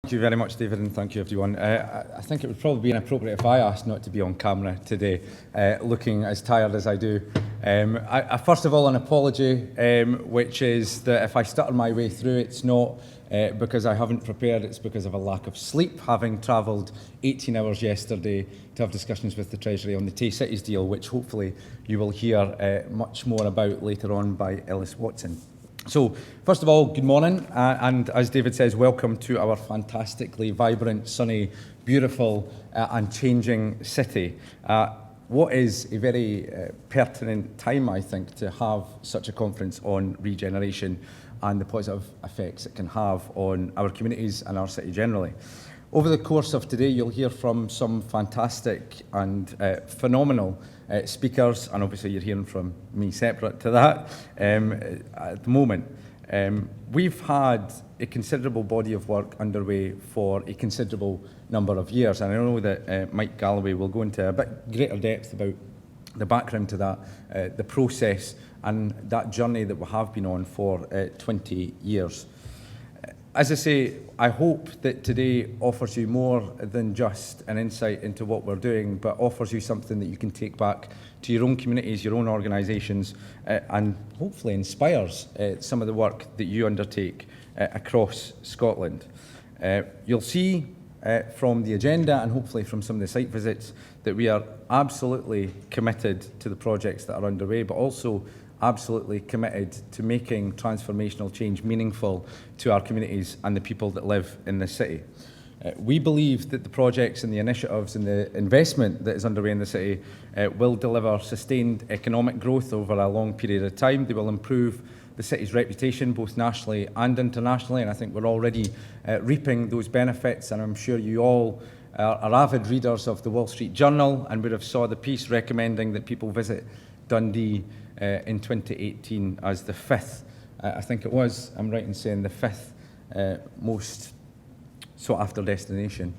Thank you very much, David, and thank you, everyone. I think it would probably be inappropriate if I asked not to be on camera today, looking as tired as I do. First of all, an apology, which is that if I stutter my way through, it's not because I haven't prepared, it's because of a lack of sleep, having travelled 18 hours yesterday to have discussions with the Treasury on the Tay Cities deal, which hopefully you will hear much more about later on by Ellis Watson. So, first of all, good morning, and as David says, welcome to our fantastically vibrant, sunny, beautiful and changing city. What is a very pertinent time, I think, to have such a conference on regeneration and the positive effects it can have on our communities and our city generally. Over the course of today, you'll hear from some fantastic and phenomenal speakers, and obviously you're hearing from me separate to that at the moment. We've had a considerable body of work underway for a considerable number of years, and I know that Mike Galloway will go into a bit greater depth about the background to that, the process and that journey that we have been on for 20 years. As I say, I hope that today offers you more than just an insight into what we're doing, but offers you something that you can take back to your own communities, your own organisations, and hopefully inspires some of the work that you undertake across Scotland. You'll see from the agenda and hopefully from some of the site visits that we are absolutely committed to the projects that are underway, but also absolutely committed to making transformational change meaningful to our communities and the people that live in the city. We believe that the projects and the initiatives and the investment that is underway in the city will deliver sustained economic growth over a long period of time. They will improve the city's reputation both nationally and internationally, and I think we're already reaping those benefits, and I'm sure you all are avid readers of the Wall Street Journal and would have saw the piece recommending that people visit Dundee in 2018 as the fifth, I think it was, I'm right in saying the fifth most sought after destination,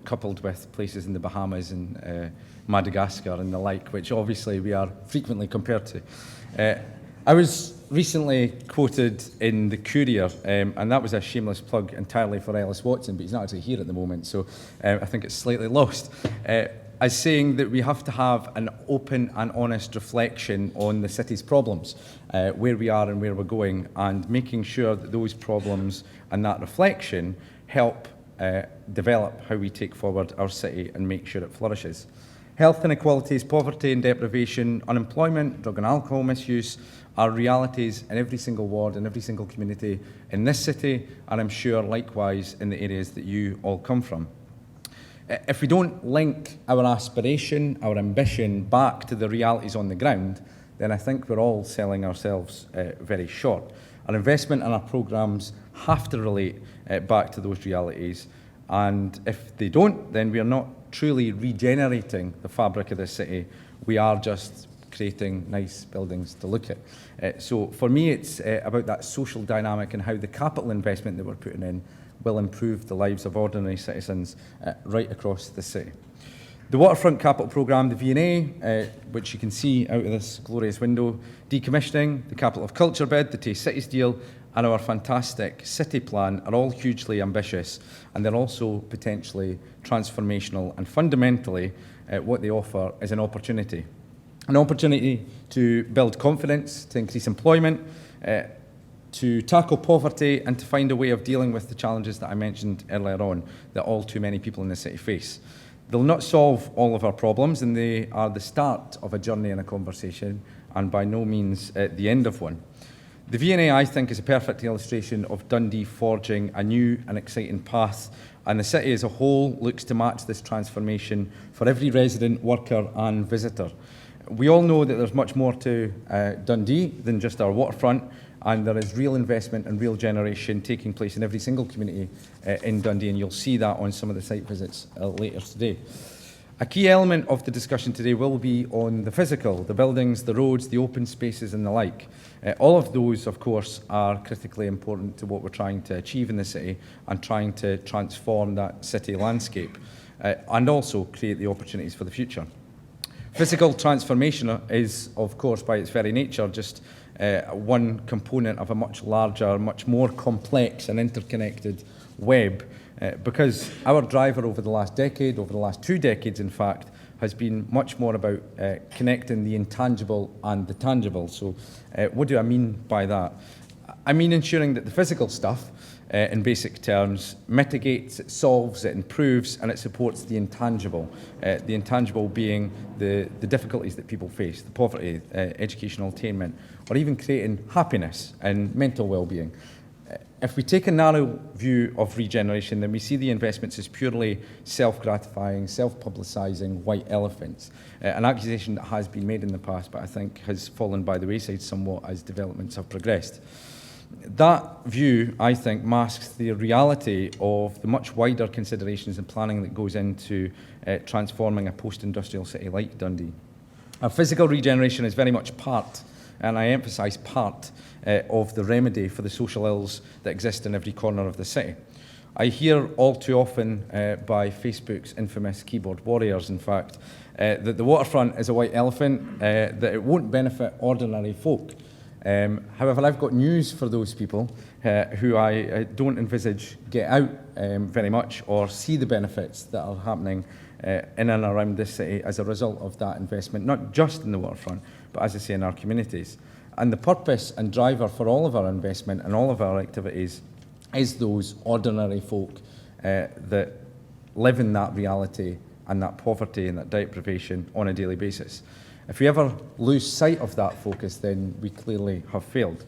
coupled with places in the Bahamas and Madagascar and the like, which obviously we are frequently compared to. I was recently quoted in the Courier, and that was a shameless plug entirely for Ellis Watson, but he's not actually here at the moment, so I think it's slightly lost. As saying that we have to have an open and honest reflection on the city's problems, where we are and where we're going, and making sure that those problems and that reflection help develop how we take forward our city and make sure it flourishes. Health inequalities, poverty and deprivation, unemployment, drug and alcohol misuse are realities in every single ward and every single community in this city, and I'm sure likewise in the areas that you all come from. If we don't link our aspiration, our ambition back to the realities on the ground, then I think we're all selling ourselves very short. Our investment and our programmes have to relate back to those realities, and if they don't, then we are not truly regenerating the fabric of this city. We are just creating nice buildings to look at. So for me, it's about that social dynamic and how the capital investment that we're putting in will improve the lives of ordinary citizens right across the city. The Waterfront Capital Programme, the V&A, which you can see out of this glorious window, decommissioning, the Capital of Culture bid, the Tay Cities deal, and our fantastic city plan are all hugely ambitious, and they're also potentially transformational, and fundamentally what they offer is an opportunity. An opportunity to build confidence, to increase employment, to tackle poverty and to find a way of dealing with the challenges that I mentioned earlier on that all too many people in the city face. They'll not solve all of our problems, and they are the start of a journey and a conversation, and by no means the end of one. The V&A, I think, is a perfect illustration of Dundee forging a new and exciting path, and the city as a whole looks to match this transformation for every resident, worker and visitor. We all know that there's much more to Dundee than just our waterfront, and there is real investment and real generation taking place in every single community in Dundee, and you'll see that on some of the site visits later today. A key element of the discussion today will be on the physical, the buildings, the roads, the open spaces and the like. All of those, of course, are critically important to what we're trying to achieve in the city and trying to transform that city landscape and also create the opportunities for the future. Physical transformation is, of course, by its very nature, just one component of a much larger, much more complex and interconnected web, because our driver over the last decade, over the last 2 decades in fact, has been much more about connecting the intangible and the tangible. So what do I mean by that? I mean ensuring that the physical stuff, in basic terms, mitigates, it solves, it improves, and it supports the intangible. The intangible being the difficulties that people face, the poverty, educational attainment, or even creating happiness and mental well-being. If we take a narrow view of regeneration, then we see the investments as purely self-gratifying, self-publicising white elephants, an accusation that has been made in the past, but I think has fallen by the wayside somewhat as developments have progressed. That view, I think, masks the reality of the much wider considerations and planning that goes into transforming a post-industrial city like Dundee. Our physical regeneration is very much part, and I emphasise part, of the remedy for the social ills that exist in every corner of the city. I hear all too often by Facebook's infamous keyboard warriors, in fact, that the waterfront is a white elephant, that it won't benefit ordinary folk. However, I've got news for those people who I don't envisage get out very much or see the benefits that are happening in and around this city as a result of that investment, not just in the waterfront, but as I say, in our communities. And the purpose and driver for all of our investment and all of our activities is those ordinary folk that live in that reality and that poverty and that deprivation on a daily basis. If we ever lose sight of that focus, then we clearly have failed.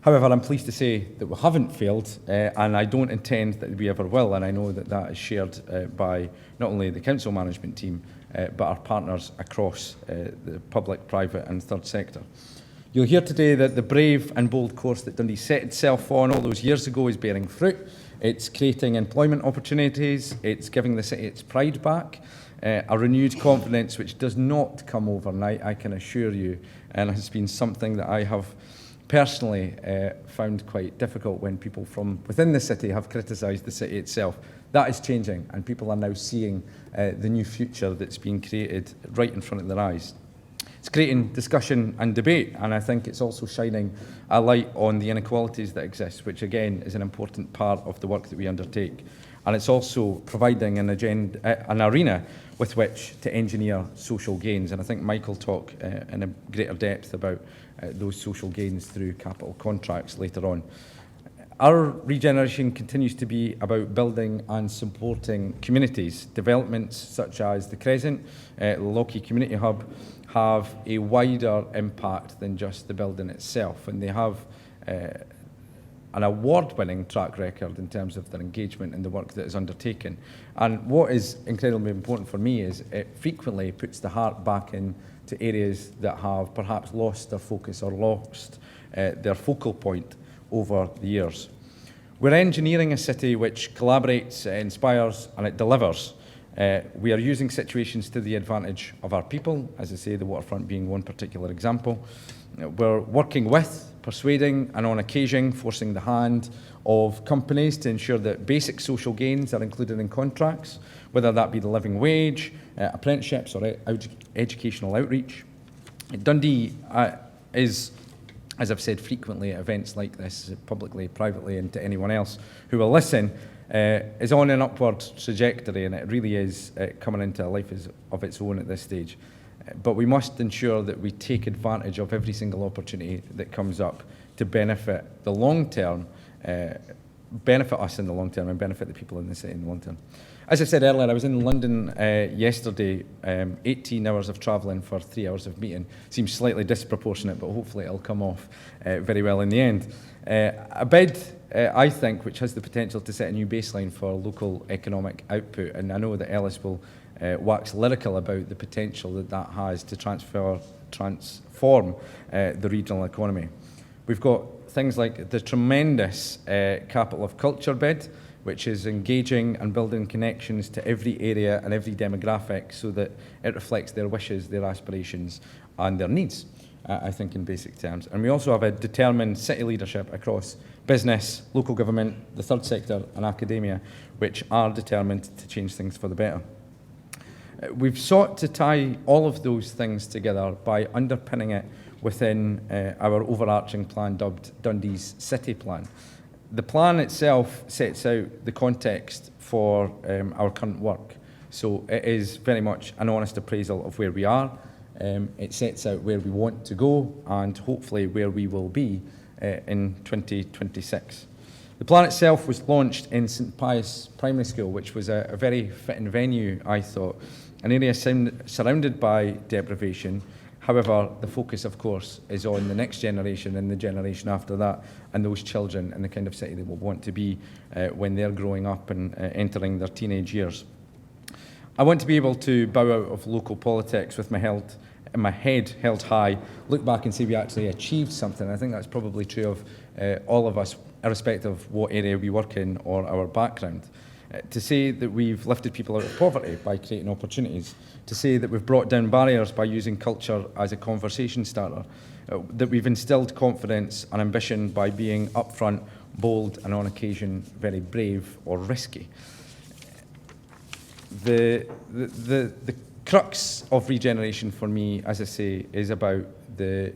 However, I'm pleased to say that we haven't failed, and I don't intend that we ever will, and I know that that is shared by not only the council management team, but our partners across the public, private and third sector. You'll hear today that the brave and bold course that Dundee set itself on all those years ago is bearing fruit. It's creating employment opportunities, it's giving the city its pride back, a renewed confidence which does not come overnight, I can assure you, and has been something that I have personally found quite difficult when people from within the city have criticised the city itself. That is changing, and people are now seeing the new future that's being created right in front of their eyes. It's creating discussion and debate, and I think it's also shining a light on the inequalities that exist, which again is an important part of the work that we undertake. And it's also providing an arena with which to engineer social gains. And I think Mike will talk in a greater depth about those social gains through capital contracts later on. Our regeneration continues to be about building and supporting communities. Developments such as the Crescent, the Lochie Community Hub, have a wider impact than just the building itself, and they have an award-winning track record in terms of their engagement in the work that is undertaken. And what is incredibly important for me is it frequently puts the heart back into areas that have perhaps lost their focus or lost their focal point over the years. We're engineering a city which collaborates, inspires, and it delivers. We are using situations to the advantage of our people, as I say, the waterfront being one particular example. We're working with, persuading, and on occasion forcing the hand of companies to ensure that basic social gains are included in contracts, whether that be the living wage, apprenticeships, or educational outreach. Dundee is, as I've said frequently at events like this, publicly, privately, and to anyone else who will listen, is on an upward trajectory, and it really is coming into a life of its own at this stage. But we must ensure that we take advantage of every single opportunity that comes up to benefit the long term, benefit us in the long term, and benefit the people in the city in the long term. As I said earlier, I was in London yesterday, 18 hours of travelling for 3 hours of meeting. Seems slightly disproportionate, but hopefully it'll come off very well in the end. A bid, I think, which has the potential to set a new baseline for local economic output, and I know that Ellis will wax lyrical about the potential that that has to transform the regional economy. We've got things like the tremendous Capital of Culture bid, which is engaging and building connections to every area and every demographic so that it reflects their wishes, their aspirations and their needs, I think in basic terms. And we also have a determined city leadership across business, local government, the third sector and academia, which are determined to change things for the better. We've sought to tie all of those things together by underpinning it within our overarching plan dubbed Dundee's City Plan. The plan itself sets out the context for our current work. So it is very much an honest appraisal of where we are. It sets out where we want to go and hopefully where we will be in 2026. The plan itself was launched in St Pius Primary School, which was a very fitting venue, I thought, an area surrounded by deprivation. However, the focus, of course, is on the next generation and the generation after that, and those children and the kind of city they will want to be when they're growing up and entering their teenage years. I want to be able to bow out of local politics with my head held high, look back and say we actually achieved something. I think that's probably true of all of us, irrespective of what area we work in or our background. To say that we've lifted people out of poverty by creating opportunities, to say that we've brought down barriers by using culture as a conversation starter, that we've instilled confidence and ambition by being upfront, bold, and on occasion very brave or risky. The crux of Regeneration for me, as I say, is about the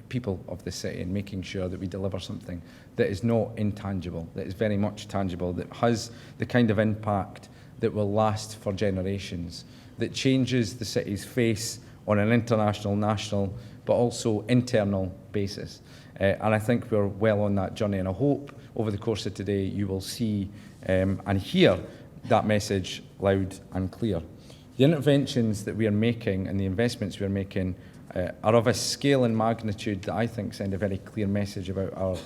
people of the city and making sure that we deliver something that is not intangible, that is very much tangible, that has the kind of impact that will last for generations, that changes the city's face on an international, national, but also internal basis. And I think we're well on that journey, and I hope over the course of today you will see and hear that message loud and clear. The interventions that we are making and the investments we are making are of a scale and magnitude that I think send a very clear message about our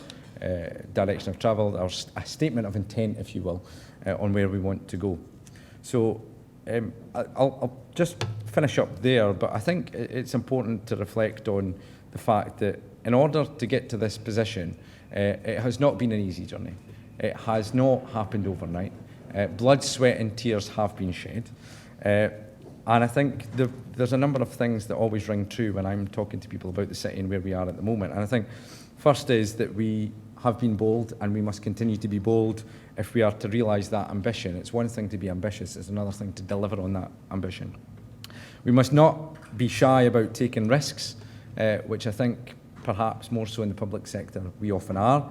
direction of travel, a statement of intent, if you will, on where we want to go. So I'll just finish up there, but I think it's important to reflect on the fact that in order to get to this position, it has not been an easy journey. It has not happened overnight. Blood, sweat and tears have been shed. And I think there's a number of things that always ring true when I'm talking to people about the city and where we are at the moment. And I think first is that we have been bold and we must continue to be bold if we are to realise that ambition. It's one thing to be ambitious, it's another thing to deliver on that ambition. We must not be shy about taking risks, which I think perhaps more so in the public sector we often are,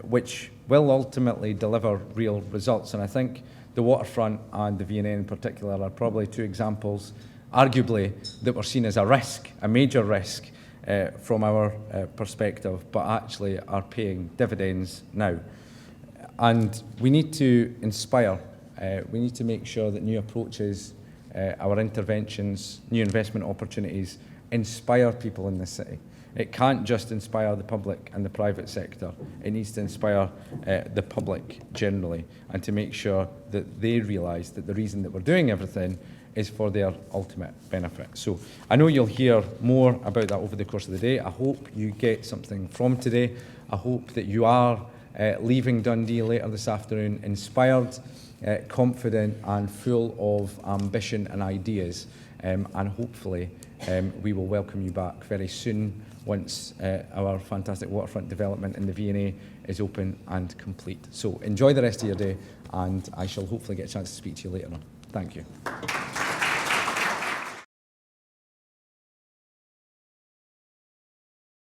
which will ultimately deliver real results. And I think the waterfront and the V&A in particular are probably two examples, arguably, that were seen as a risk, a major risk from our perspective, but actually are paying dividends now. And we need to inspire. We need to make sure that new approaches, our interventions, new investment opportunities inspire people in this city. It can't just inspire the public and the private sector. It needs to inspire the public generally, and to make sure that they realise that the reason that we're doing everything is for their ultimate benefit. So I know you'll hear more about that over the course of the day. I hope you get something from today. I hope that you are leaving Dundee later this afternoon inspired, confident and full of ambition and ideas. And hopefully we will welcome you back very soon once our fantastic waterfront development in the V&A is open and complete. So enjoy the rest of your day, and I shall hopefully get a chance to speak to you later on. Thank you.